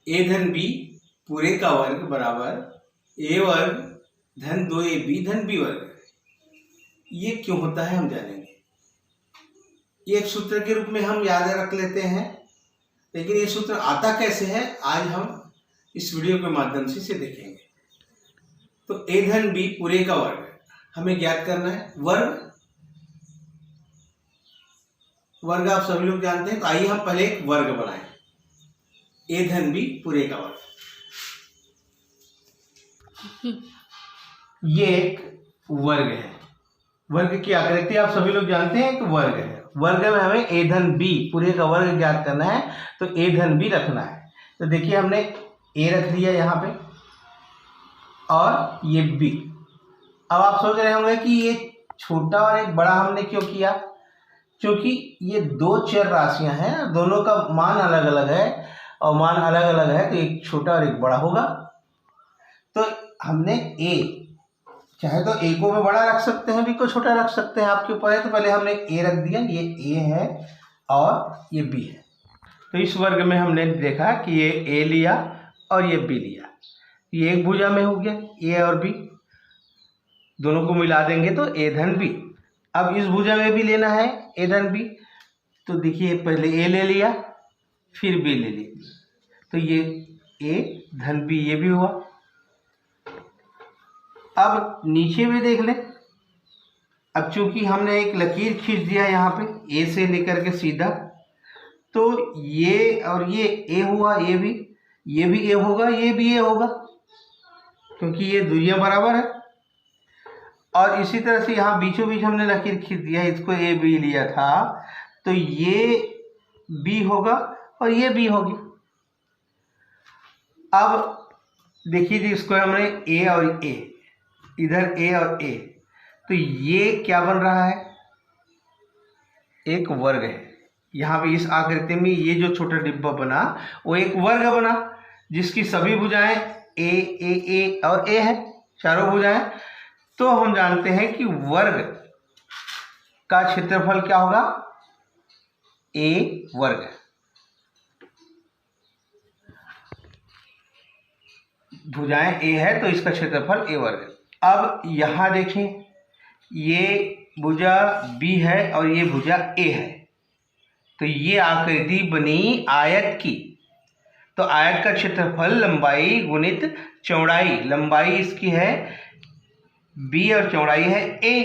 ए धन बी पूरे का वर्ग बराबर ए वर्ग धन 2ab धन बी वर्ग। ये क्यों होता है हम जानेंगे। ये एक सूत्र के रूप में हम याद रख लेते हैं, लेकिन ये सूत्र आता कैसे है आज हम इस वीडियो के माध्यम से इसे देखेंगे। तो ए धन बी पूरे का वर्ग हमें ज्ञात करना है। वर्ग आप सभी लोग जानते हैं, तो आइए हम पहले एक वर्ग बनाएं। ए धन बी पूरे का वर्ग, ये एक वर्ग है। वर्ग की आकृति आप सभी लोग जानते हैं कि वर्ग है। वर्ग में हमें ए धन बी पूरे का वर्ग ज्ञात करना है, तो ए धन बी रखना है। तो देखिए हमने ए रख दिया यहाँ पे और ये बी। अब आप सोच रहे होंगे कि ये छोटा और एक बड़ा हमने क्यों किया, क्योंकि ये दो चर राशियां हैं, दोनों का मान अलग अलग है और मान अलग अलग है, तो एक छोटा और एक बड़ा होगा। तो हमने ए, चाहे तो ए को भी बड़ा रख सकते हैं, बी को छोटा रख सकते हैं, आपके ऊपर है। तो पहले हमने ए रख दिया, ये ए है और ये बी है। तो इस वर्ग में हमने देखा कि ये ए लिया और ये बी लिया, ये एक भुजा में हो गया। ए और बी दोनों को मिला देंगे तो ए धन बी। अब इस भुजा में भी लेना है ए धन बी, तो देखिए पहले ए ले लिया फिर बी ले लिया, तो ये ए धन बी ये भी हुआ। अब नीचे भी देख लें। अब चूंकि हमने एक लकीर खींच दिया यहाँ पे ए से लेकर के सीधा, तो ये और ये ए हुआ, ये भी ए होगा, ये भी ए होगा, क्योंकि ये दूरियां बराबर है। और इसी तरह से यहाँ बीचों बीच हमने लकीर खींच दिया, इसको ए बी लिया था, तो ये बी होगा और ये बी होगी। अब देखिए जी, इसको हमने ए और ए, इधर ए और ए, तो ये क्या बन रहा है, एक वर्ग है। यहाँ पे इस आकृति में ये जो छोटा डिब्बा बना वो एक वर्ग बना, जिसकी सभी भुजाएं ए और ए है, चारों भुजाएं। तो हम जानते हैं कि वर्ग का क्षेत्रफल क्या होगा, ए वर्ग। भुजाएं ए है तो इसका क्षेत्रफल ए वर्ग। अब यहाँ देखें, ये भुजा बी है और ये भुजा ए है, तो ये आकृति बनी आयत की। तो आयत का क्षेत्रफल लंबाई गुणित चौड़ाई, लंबाई इसकी है बी और चौड़ाई है ए,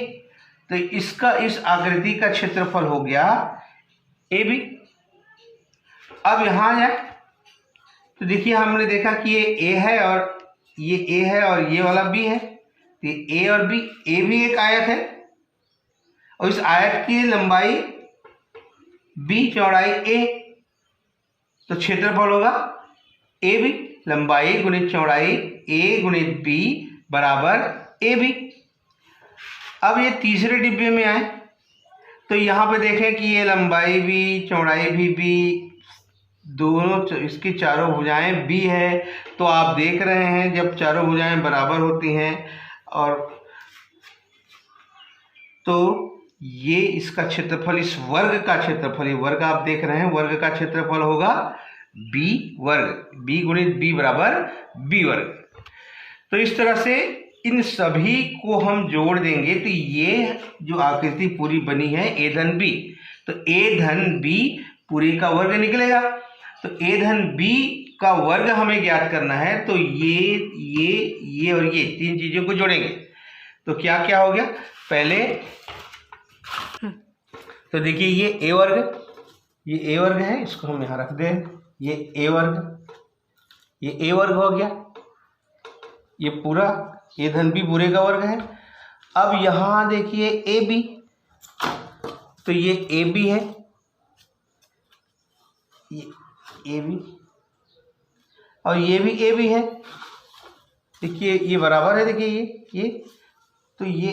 तो इसका इस आकृति का क्षेत्रफल हो गया ए बी। अब यहाँ जाए तो देखिए हमने देखा कि ये ए है और ये ए है और ये वाला बी है, तो ये ए और बी, ए भी एक आयत है और इस आयत की लंबाई बी चौड़ाई ए, तो क्षेत्रफल होगा ए बी, लंबाई गुणित चौड़ाई ए गुणित बी बराबर ए बी। अब ये तीसरे डिब्बे में आए तो यहाँ पे देखें कि ये लंबाई भी चौड़ाई भी बी, दोनों इसकी चारों भुजाएं बी है। तो आप देख रहे हैं जब चारों भुजाएं बराबर होती हैं और तो ये इसका क्षेत्रफल, इस वर्ग का क्षेत्रफल, ये वर्ग आप देख रहे हैं, वर्ग का क्षेत्रफल होगा बी वर्ग, बी गुणित बी बराबर बी वर्ग। तो इस तरह से इन सभी को हम जोड़ देंगे तो ये जो आकृति पूरी बनी है ए धन बी, तो ए धन बी पूरी का वर्ग निकलेगा। तो ए धन बी का वर्ग हमें ज्ञात करना है, तो ये और ये तीन चीजों को जोड़ेंगे तो क्या क्या हो गया। पहले तो देखिए ये ए वर्ग है, इसको हम यहाँ रख दें, ये ए वर्ग हो गया, ये पूरा ए धन बी पूरे का वर्ग है। अब यहाँ देखिए ए बी, तो ये ए बी है, ये ए बी और ये भी ए बी है। देखिए ये बराबर है, देखिए ये तो ये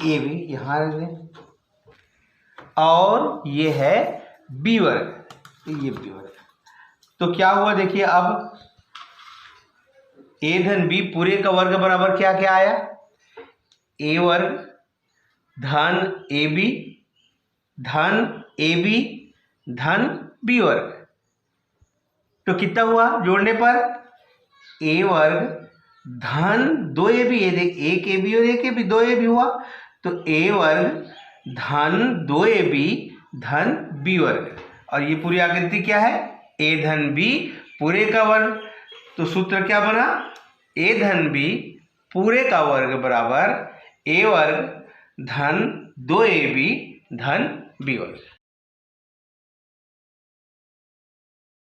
ए बी यहाँ रख दें और ये है बी वर्ग, तो ये बी वर्ग। तो क्या हुआ देखिए, अब ए धन बी पूरे का वर्ग बराबर क्या क्या आया, ए वर्ग धन ए बी धन ए बी धन बी वर्ग। तो कितना हुआ जोड़ने पर, ए वर्ग धन 2ab, ये देख एक ए बी और एक ए बी, 2ab हुआ, तो ए वर्ग धन 2ab धन बी वर्ग, और ये पूरी आकृति क्या है, ए धन बी पूरे का वर्ग। तो सूत्र क्या बना, ए धन बी पूरे का वर्ग बराबर ए वर्ग धन 2ab धन बी वर्ग।